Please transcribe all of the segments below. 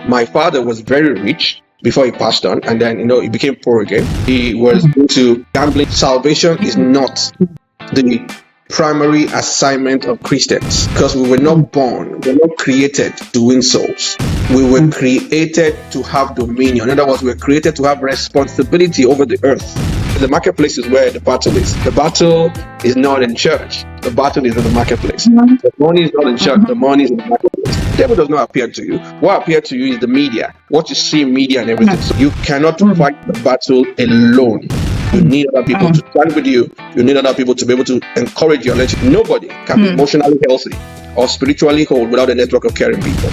My father was very rich before he passed on, and then he became poor again. He was into gambling. Salvation is not the primary assignment of Christians, because we were not born, we were not created to win souls. We were created to have dominion. In other words, we were created to have responsibility over the earth. The marketplace is where the battle is. The battle is not in church. The battle is in the marketplace. The money is not in church. The money is in the marketplace. The devil does not appear to you. What appears to you is the media, what you see in media and everything. So you cannot fight the battle alone. You need other people to stand with you. You need other people to be able to encourage you. Nobody can be emotionally healthy or spiritually whole without a network of caring people.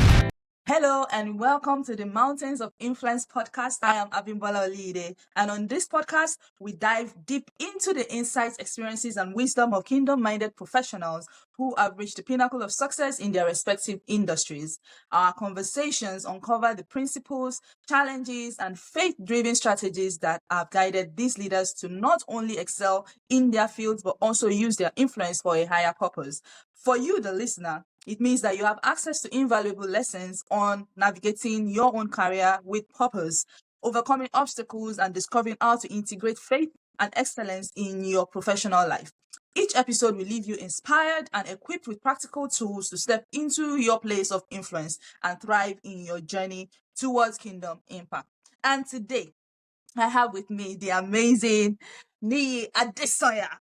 Hello and welcome to the Mountains of Influence podcast. I am Abimbola Olide, and on this podcast, we dive deep into the insights, experiences, and wisdom of kingdom-minded professionals who have reached the pinnacle of success in their respective industries. Our conversations uncover the principles, challenges, and faith-driven strategies that have guided these leaders to not only excel in their fields, but also use their influence for a higher purpose. For you, the listener, it means that you have access to invaluable lessons on navigating your own career with purpose, overcoming obstacles, and discovering how to integrate faith and excellence in your professional life. Each episode will leave you inspired and equipped with practical tools to step into your place of influence and thrive in your journey towards kingdom impact. And today, I have with me the amazing Niyi Adesanya.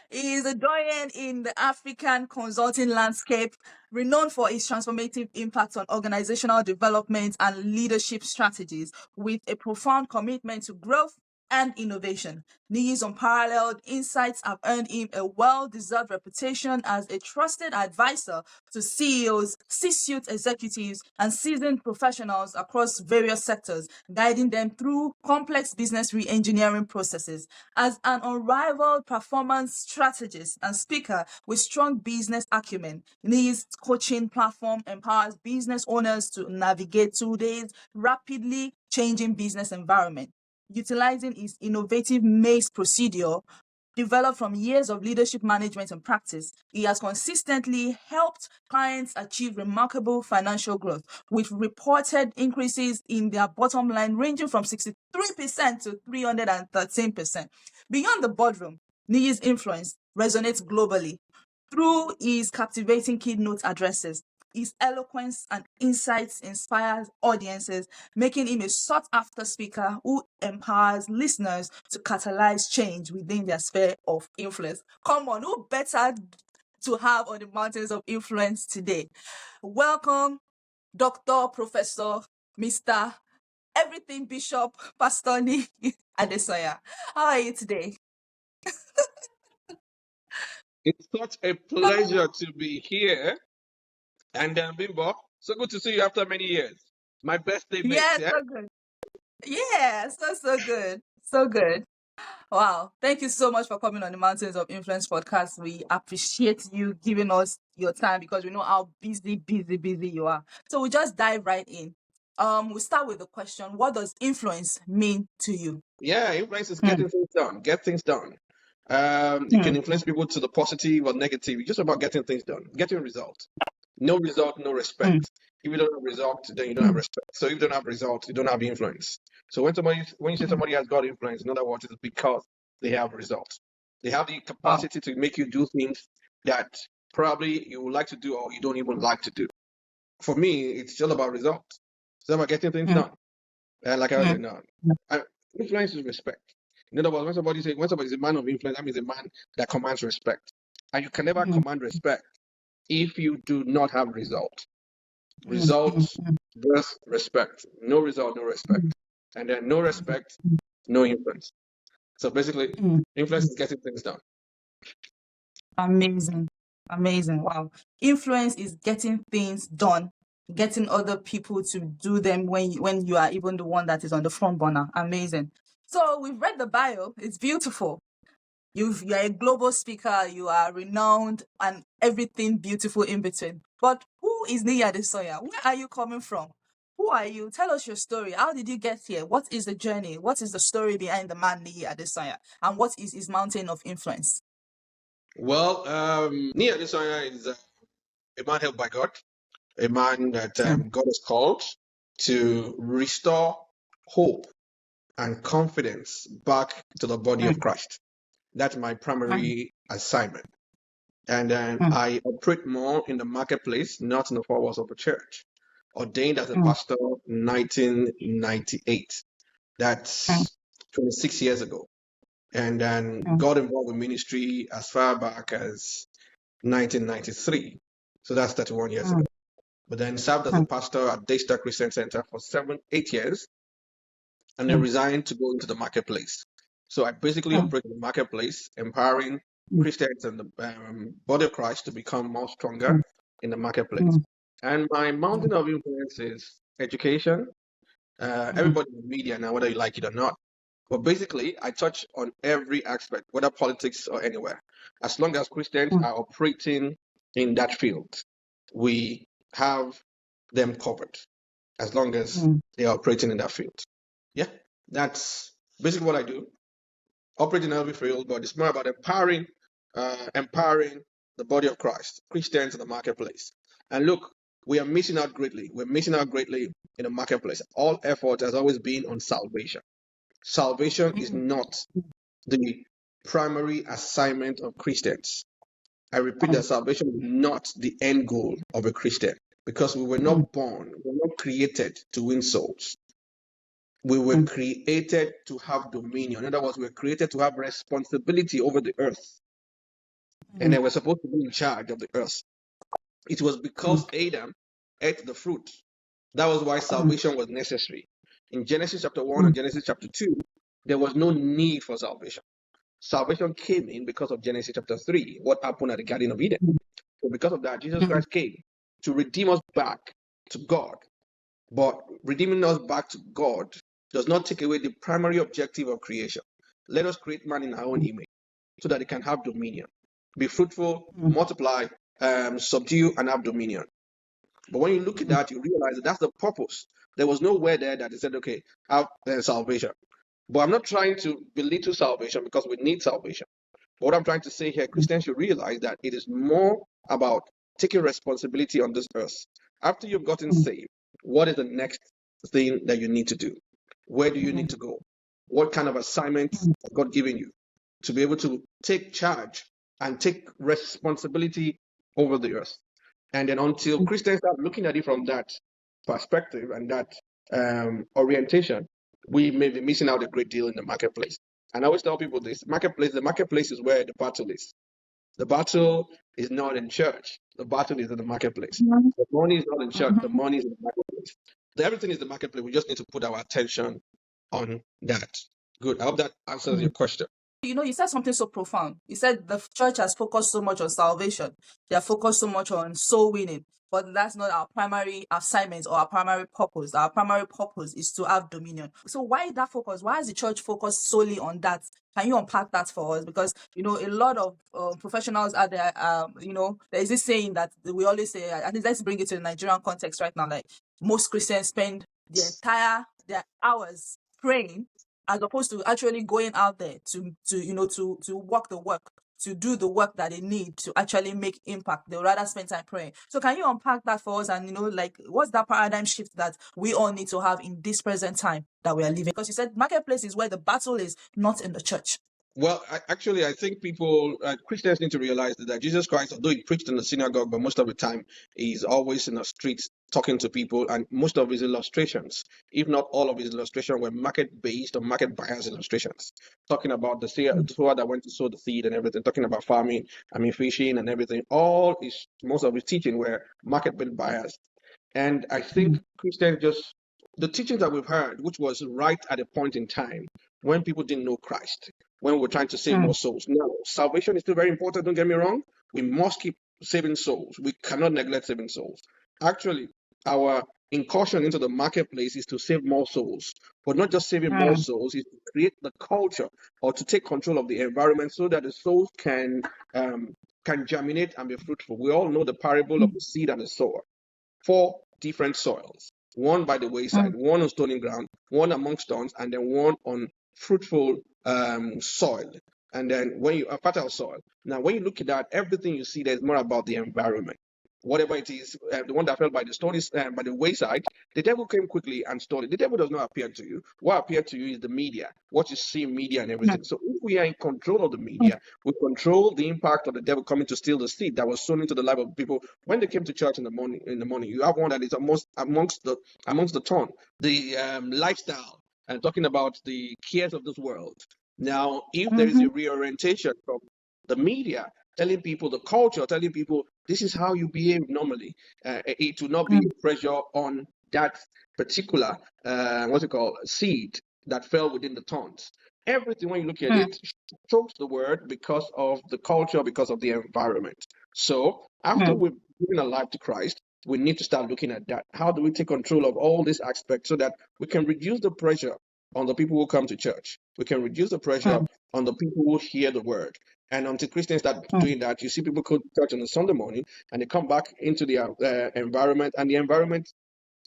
He is a doyen in the African consulting landscape, renowned for his transformative impact on organizational development and leadership strategies, with a profound commitment to growth and innovation. Niyi's unparalleled insights have earned him a well-deserved reputation as a trusted advisor to CEOs, C-suite executives, and seasoned professionals across various sectors, guiding them through complex business re-engineering processes. As an unrivaled performance strategist and speaker with strong business acumen, Niyi's coaching platform empowers business owners to navigate today's rapidly changing business environment. Utilizing his innovative MACE procedure, developed from years of leadership management and practice, he has consistently helped clients achieve remarkable financial growth, with reported increases in their bottom line ranging from 63% to 313%. Beyond the boardroom, Niyi's influence resonates globally through his captivating keynote addresses. His eloquence and insights inspires audiences, making him a sought-after speaker who empowers listeners to catalyze change within their sphere of influence. Come on, who better to have on the Mountains of Influence today? Welcome, Dr. Professor, Mr. Everything Bishop, Pastor Niyi Adesanya. How are you today? It's such a pleasure to be here. And Bimbo, so good to see you after many years. My birthday mate, Yeah, yeah? so good. Yeah, so good. So good. Wow. Thank you so much for coming on the Mountains of Influence podcast. We appreciate you giving us your time because we know how busy you are. So we just dive right in. We'll start with the question, what does influence mean to you? Yeah, influence is getting things done. Get things done. You can influence people to the positive or negative. It's just about getting things done, getting results. No result, no respect. If you don't have result, then you don't have respect. So if you don't have result, you don't have influence. So when you say somebody has got influence, in other words, it's because they have results. They have the Wow. capacity to make you do things that probably you would like to do or you don't even like to do. For me, it's all about results. It's all about getting things done. And like I already know, influence is respect. In other words, when somebody is a man of influence, that means a man that commands respect. And you can never command respect if you do not have result. Results birth respect. No result, no respect. And then no respect, no influence. So basically, influence is getting things done. Amazing. Amazing. Wow. Influence is getting things done, getting other people to do them when you are even the one that is on the front burner. Amazing. So we've read the bio. It's beautiful. You're a global speaker, you are renowned, and everything beautiful in between. But who is Niyi Adesanya? Where are you coming from? Who are you? Tell us your story. How did you get here? What is the journey? What is the story behind the man Niyi Adesanya? And what is his mountain of influence? Well, Niyi Adesanya is a man helped by God, a man that God has called, to restore hope and confidence back to the body of Christ. That's my primary assignment. And then I operate more in the marketplace, not in the four walls of the church. Ordained as a pastor in 1998. That's 26 years ago. And then got involved with ministry as far back as 1993. So that's 31 years ago. But then served as a pastor at Daystar Christian Center for 8 years, and then resigned to go into the marketplace. So I basically operate in the marketplace, empowering Christians and the body of Christ to become more stronger in the marketplace. And my mountain of influence is education. Everybody in media now, whether you like it or not. But basically, I touch on every aspect, whether politics or anywhere. As long as Christians are operating in that field, we have them covered. As long as they are operating in that field. Yeah, that's basically what I do. Operating in every field, but it's more about empowering the body of Christ, Christians in the marketplace. And look, we are missing out greatly. We're missing out greatly in the marketplace. All effort has always been on salvation. Salvation is not the primary assignment of Christians. I repeat that salvation is not the end goal of a Christian, because we were not born, we were not created to win souls. We were created to have dominion. In other words, we were created to have responsibility over the earth. And then we're supposed to be in charge of the earth. It was because Adam ate the fruit. That was why salvation was necessary. In Genesis chapter 1 and Genesis chapter 2, there was no need for salvation. Salvation came in because of Genesis chapter 3, what happened at the Garden of Eden. So because of that, Jesus Christ came to redeem us back to God. But redeeming us back to God does not take away the primary objective of creation. Let us create man in our own image so that they can have dominion. Be fruitful, multiply, subdue, and have dominion. But when you look at that, you realize that that's the purpose. There was nowhere there that they said, okay, have salvation. But I'm not trying to belittle salvation, because we need salvation. But what I'm trying to say here, Christians should realize that it is more about taking responsibility on this earth. After you've gotten saved, what is the next thing that you need to do? Where do you need to go? What kind of assignments has God given you to be able to take charge and take responsibility over the earth? And then until Christians start looking at it from that perspective and that orientation, we may be missing out a great deal in the marketplace. And I always tell people this: the marketplace is where the battle is. The battle is not in church. The battle is in the marketplace. The money is not in church. The money is in the marketplace. Everything is the marketplace. We just need to put our attention on that. Good. I hope that answers your question. You said something so profound. You said the church has focused so much on salvation. They are focused so much on soul winning. But that's not our primary assignment or our primary purpose. Our primary purpose is to have dominion. So why that focus? Why is the church focused solely on that? Can you unpack that for us? Because, a lot of professionals out there, there is this saying that we always say, I think let's bring it to the Nigerian context right now, like most Christians spend their hours praying, as opposed to actually going out there to walk the work, to do the work that they need to actually make impact. They'll rather spend time praying. So can you unpack that for us? And what's that paradigm shift that we all need to have in this present time that we are living? Because you said marketplace is where the battle is, not in the church. Well, I think Christians need to realize that Jesus Christ, although he preached in the synagogue, but most of the time he's always in the streets talking to people, and most of his illustrations, if not all of his illustrations, were market-based or market-biased illustrations, talking about the sower that went to sow the seed and everything, talking about farming, fishing and everything. Most of his teaching were market-based biased. And I think Christians the teachings that we've heard, which was right at a point in time when people didn't know Christ, when we were trying to save more souls. Now, salvation is still very important, don't get me wrong. We must keep saving souls. We cannot neglect saving souls. Actually, our incursion into the marketplace is to save more souls, but not just saving more souls, is to create the culture or to take control of the environment so that the souls can germinate and be fruitful. We all know the parable of the seed and the sower. 4 different soils. One by the wayside, one on stony ground, one among stones, and then one on fruitful soil. And then fertile soil. Now, when you look at that, everything you see there is more about the environment. whatever it is, the one that fell by the stones, by the wayside, the devil came quickly and stole it. The devil does not appear to you. What appeared to you is the media, what you see in media and everything. So if we are in control of the media, we control the impact of the devil coming to steal the seed that was sown into the life of people when they came to church in the morning. You have one that is amongst the ton, the lifestyle, and talking about the cares of this world. Now, if there is a reorientation from the media telling people, the culture telling people, this is how you behave normally, it will not be a pressure on that particular, what's it called, seed that fell within the thorns. Everything, when you look at it, chokes the word because of the culture, because of the environment. So after we've given our life to Christ, we need to start looking at that. How do we take control of all these aspects so that we can reduce the pressure on the people who come to church? We can reduce the pressure on the people who hear the word. And until Christians start doing that, you see people go to church on a Sunday morning and they come back into their environment, and the environment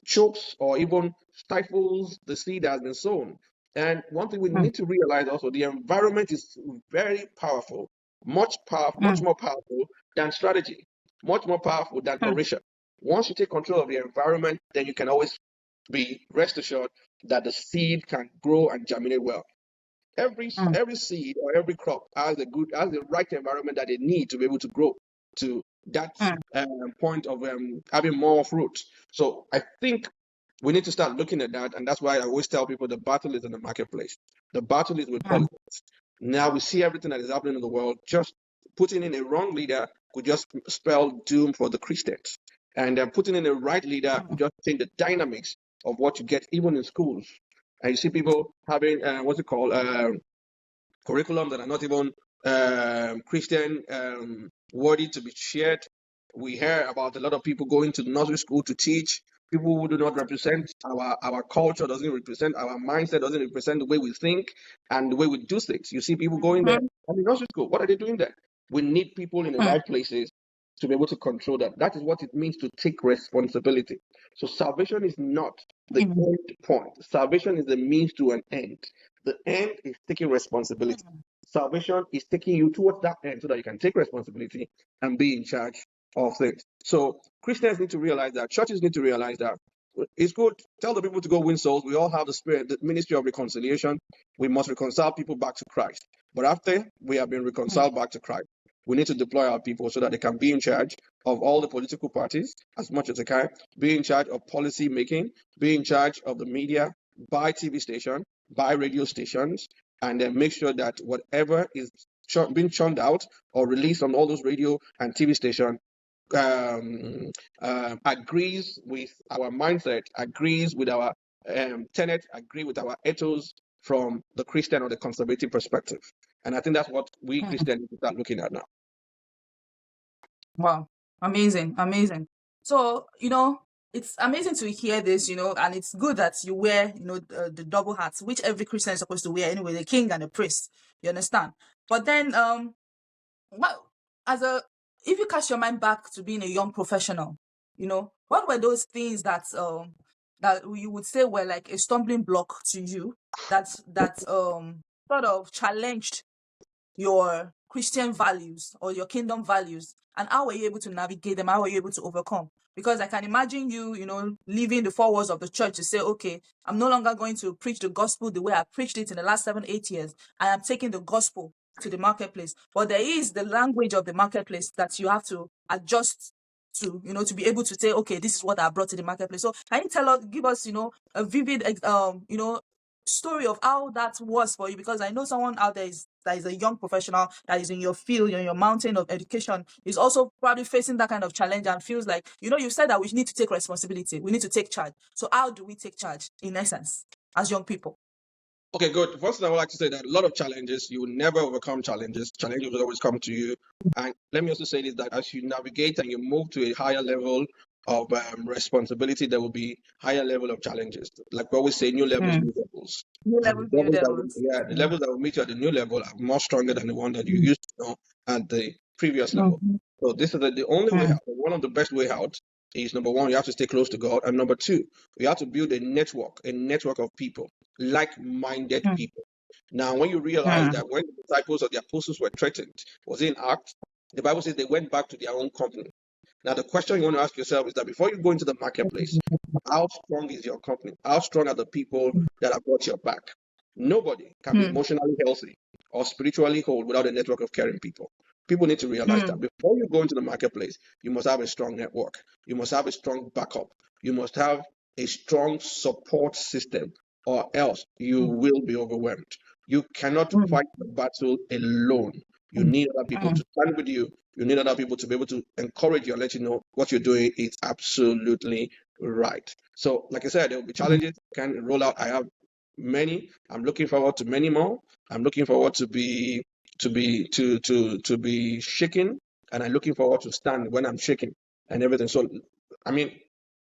chokes or even stifles the seed that has been sown. And one thing we need to realize also, the environment is very powerful, much more powerful than strategy, much more powerful than oration. Once you take control of the environment, then you can always be rest assured that the seed can grow and germinate well. Every seed or every crop has the right environment that they need to be able to grow to that point of having more fruit. So I think we need to start looking at that, and that's why I always tell people the battle is in the marketplace. The battle is with politics. Now we see everything that is happening in the world. Just putting in a wrong leader could just spell doom for the Christians, and putting in the right leader could just change the dynamics of what you get even in schools. And you see people having curriculum that are not even Christian worthy to be shared. We hear about a lot of people going to nursery school to teach. People who do not represent our culture, doesn't represent our mindset, doesn't represent the way we think and the way we do things. You see people going there. I mean, nursery school, what are they doing there? We need people in the right places to be able to control that. That is what it means to take responsibility. So salvation is not the end point. Salvation is the means to an end. The end is taking responsibility. Salvation is taking you towards that end so that you can take responsibility and be in charge of things. So Christians need to realize that. Churches need to realize that. It's good. Tell the people to go win souls. We all have the spirit, the ministry of reconciliation. We must reconcile people back to Christ. But after we have been reconciled back to Christ, we need to deploy our people so that they can be in charge of all the political parties as much as they can, be in charge of policy making, be in charge of the media, buy TV station, buy radio stations, and then make sure that whatever is being churned out or released on all those radio and TV stations agrees with our mindset, agrees with our tenet, agree with our ethos from the Christian or the conservative perspective. And I think that's what we Christians need to start looking at now. Wow, amazing. So, it's amazing to hear this, and it's good that you wear, the double hats, which every Christian is supposed to wear anyway, the king and the priest. You understand? But then, if you cast your mind back to being a young professional, what were those things that you would say were like a stumbling block to you that sort of challenged your Christian values or your kingdom values, and how were you able to navigate them? How were you able to overcome? Because I can imagine you, leaving the four walls of the church to say, okay, I'm no longer going to preach the gospel the way I preached it in the last 7-8 years. I am taking the gospel to the marketplace. But there is the language of the marketplace that you have to adjust to, to be able to say, okay, this is what I brought to the marketplace. So can you give us, a vivid, story of how that was for you? Because I know someone out there that is a young professional that is in your field, in your mountain of education, is also probably facing that kind of challenge and feels like, you said that we need to take responsibility. We need to take charge. So how do we take charge in essence as young people? Okay, good. First, I would like to say that a lot of challenges, you will never overcome challenges. Challenges will always come to you. And let me also say this, that as you navigate and you move to a higher level of responsibility, there will be higher level of challenges. Like we always say, new levels, new levels. New levels, And new levels. the levels that will meet you at the new level are more stronger than the one that you used to know at the previous level. So this is the only way out. One of the best way out is, number one, you have to stay close to God. And number two, you have to build a network of people, like-minded people. Now, when you realize that when the disciples or the apostles were threatened, was in Acts, the Bible says they went back to their own company. Now, the question you want to ask yourself is that before you go into the marketplace, how strong is your company? How strong are the people that have got your back? Nobody can be Hmm. emotionally healthy or spiritually whole without a network of caring people. People need to realize Hmm. that before you go into the marketplace, you must have a strong network. You must have a strong backup. You must have a strong support system, or else you Hmm. will be overwhelmed. You cannot Hmm. fight the battle alone. You need other people Hmm. to stand with you. You need other people to be able to encourage you and let you know what you're doing is absolutely right. So, like I said, there will be challenges. Can roll out. I have many. I'm looking forward to many more. I'm looking forward to be shaking, and I'm looking forward to stand when I'm shaking and everything. So, I mean,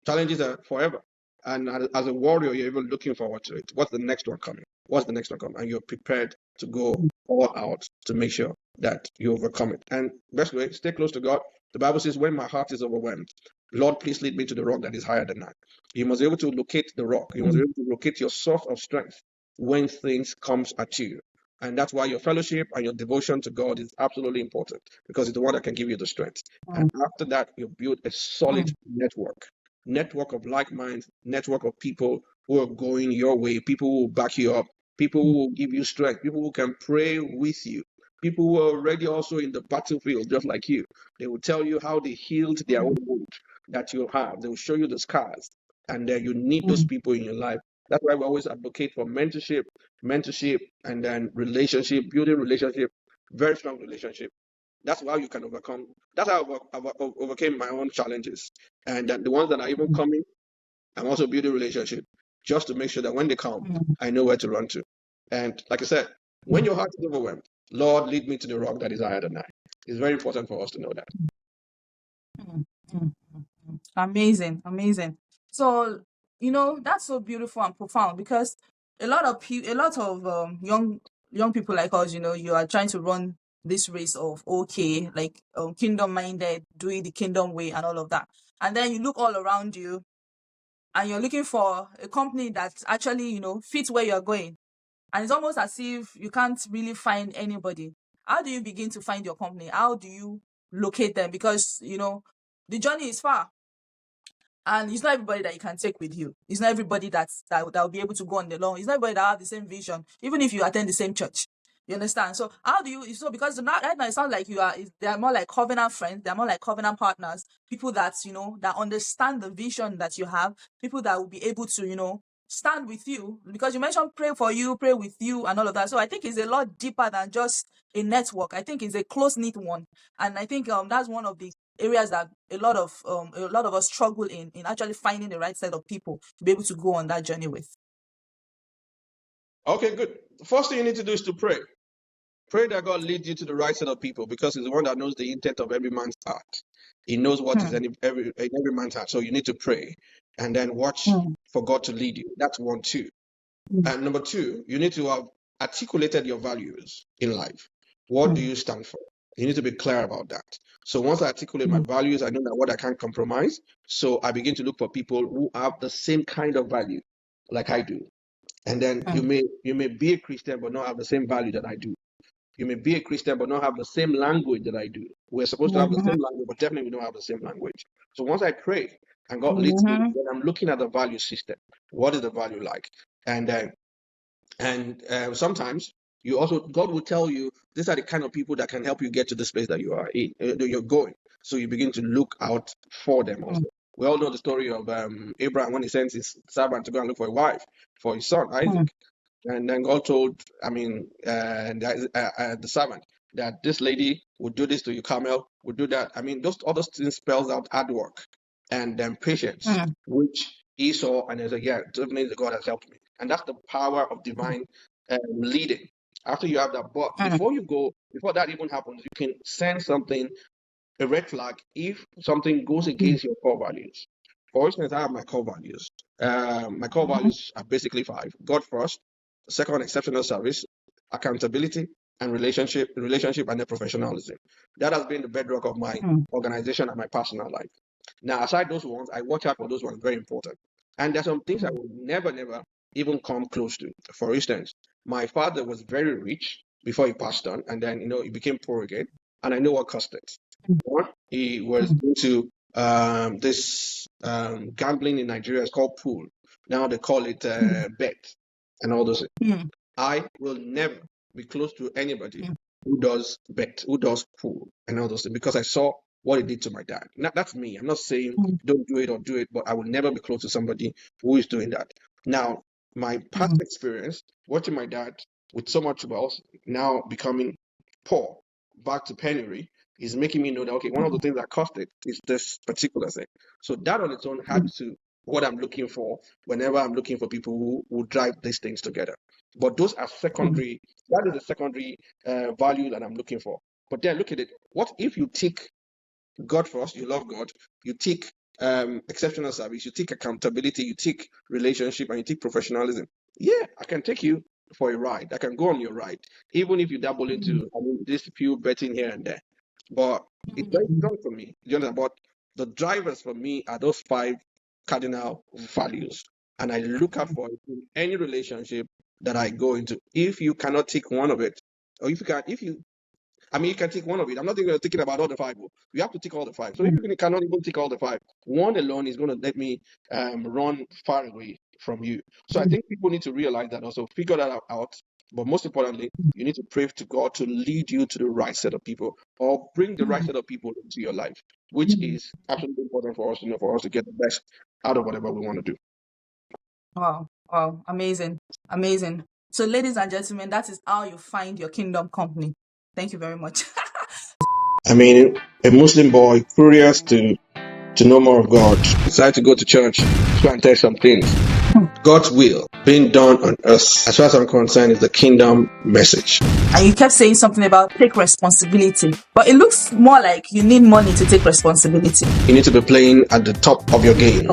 challenges are forever. And as a warrior, you're even looking forward to it. What's the next one coming? What's the next one coming? And you're prepared to go all out to make sure that you overcome it. And best way, stay close to God. The Bible says, when my heart is overwhelmed, Lord, please lead me to the rock that is higher than I. You must be able to locate the rock. You must be able to locate your source of strength when things comes at you. And that's why your fellowship and your devotion to God is absolutely important, because it's the one that can give you the strength. And after that, you build a solid network of like minds, network of people who are going your way, people who will back you up, people who will give you strength, people who can pray with you, people who are already also in the battlefield just like you. They will tell you how they healed their own wound that you have. They will show you the scars, and then you need those people in your life. That's why we always advocate for mentorship, and then relationship, building relationship, very strong relationship. That's how you can overcome. That's how I overcame my own challenges, and the ones that are even coming, I'm also building relationship just to make sure that when they come, I know where to run to. And like I said, when your heart is overwhelmed, Lord, lead me to the rock that is higher than I. It's very important for us to know that. Mm, mm, mm, mm. Amazing, amazing. So, that's so beautiful and profound because a lot of young people like us, you are trying to run this race of okay, like kingdom minded, doing the kingdom way and all of that. And then you look all around you and you're looking for a company that actually, fits where you're going. And it's almost as if you can't really find anybody. How do you begin to find your company? How do you locate them? Because, the journey is far. And it's not everybody that you can take with you. It's not everybody that will be able to go on the long. It's not everybody that have the same vision, even if you attend the same church. You understand? So how do you? So because right now it sounds like they are more like covenant friends. They are more like covenant partners. People that that understand the vision that you have. People that will be able to stand with you, because you mentioned pray for you, pray with you, and all of that. So I think it's a lot deeper than just a network. I think it's a close knit one, and I think that's one of the areas that a lot of us struggle in actually finding the right set of people to be able to go on that journey with. Okay, good. The first thing you need to do is to pray. Pray that God leads you to the right set of people, because He's the one that knows the intent of every man's heart. He knows what is Hmm. in every man's heart. So you need to pray and then watch Hmm. for God to lead you. That's one, two. And number two, you need to have articulated your values in life. What do Hmm. you stand for? You need to be clear about that. So once I articulate my Hmm. values, I know that what I can't compromise. So I begin to look for people who have the same kind of value like I do. And then Hmm. you may be a Christian but not have the same value that I do. You may be a Christian but not have the same language that I do. We're supposed to have the Mhm. same language, but definitely we don't have the same language. So once I pray and God leads me, Mhm. then I'm looking at the value system. What is the value like? And sometimes you also God will tell you these are the kind of people that can help you get to this place that you are in, that you're going. So you begin to look out for them Hmm. also. We all know the story of Abraham when he sends his servant to go and look for a wife for his son Hmm. Isaac. And then God told, the servant that this lady would do this to you, Carmel, would do that. I mean, those other things spells out hard work and then patience, Hmm. which he saw, and he said, yeah, definitely God has helped me. And that's the power of divine leading. After you have that, but Hmm. before that even happens, you can sense something, a red flag, if something goes Hmm. against your core values. For instance, I have my core values. My core Mhm. values are basically five: God first, second, exceptional service, accountability, and relationship, and then professionalism. That has been the bedrock of my Hmm. organization and my personal life. Now, aside those ones, I watch out for those ones, very important. And there's some things I Hmm. will never even come close to. For instance, my father was very rich before he passed on, and then he became poor again, and I know what cost it. One, he was into this gambling in Nigeria. It's called pool. Now they call it bet and all those. Mm, I will never be close to anybody mm, who does bet, who does pool and all those things because I saw what it did to my dad. Now, that's me. I'm not saying mm, don't do it or do it, but I will never be close to somebody who is doing that. Now, my past mm, experience watching my dad with so much wealth now becoming poor, back to penury, is making me know that okay, one of the things that caused it is this particular thing. So that on its own had mm, to what I'm looking for whenever I'm looking for people who drive these things together. But those are mm, secondary. That is the secondary value that I'm looking for. But then look at it. What if you take God first, you love God, you take exceptional service, you take accountability, you take relationship, and you take professionalism? Yeah, I can take you for a ride. I can go on your ride, even if you dabble mm, into this few betting here and there. But it's very mm, strong for me. You know, but the drivers for me are those five cardinal values, and I look out for it in any relationship that I go into. If you cannot take one of it, or if you I mean, you can take one of it. I'm not even thinking about all the five. You have to take all the five. So if mm, you cannot even take all the five, one alone is going to let me run far away from you. So I mm, think people need to realize that also, figure that out. But most importantly, you need to pray to God to lead you to the right set of people or bring the right mm, set of people into your life, which mm. is absolutely important for us to know, for us to get the best out of whatever we want to do. Wow, wow, amazing, amazing. So, ladies and gentlemen, that is how you find your kingdom company. Thank you very much. I mean, a Muslim boy curious to know more of God, decided to go to church, try and test some things. God's will being done on earth, as far as I'm concerned, is the kingdom message. And you kept saying something about take responsibility, but it looks more like you need money to take responsibility. You need to be playing at the top of your game.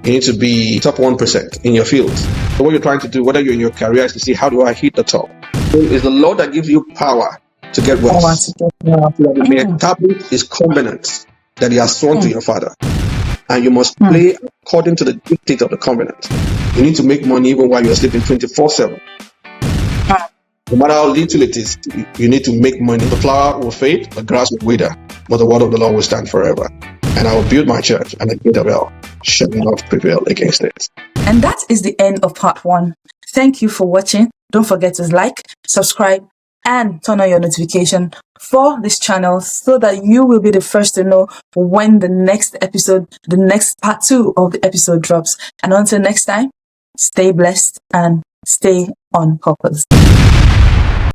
You need to be top 1% in your field. So what you're trying to do, whether you're in your career, is to see how do I hit the top. It's the Lord that gives you power to get I wealth. want to get more. So that it may establish his covenant that he has sworn to Mm, your father. And you must mm, play according to the dictate of the covenant. You need to make money even while you're sleeping 24/7. mm. No matter how little it is, you need to make money. The flower will fade, the grass will wither, but the word of the Lord will stand forever. And I will build my church, and the gate of hell shall not prevail against it. And that is the end of part 1. Thank you for watching. Don't forget to like, subscribe, and turn on your notification for this channel so that you will be the first to know when the next episode, the next part 2 of the episode drops. And until next time, stay blessed and stay on purpose.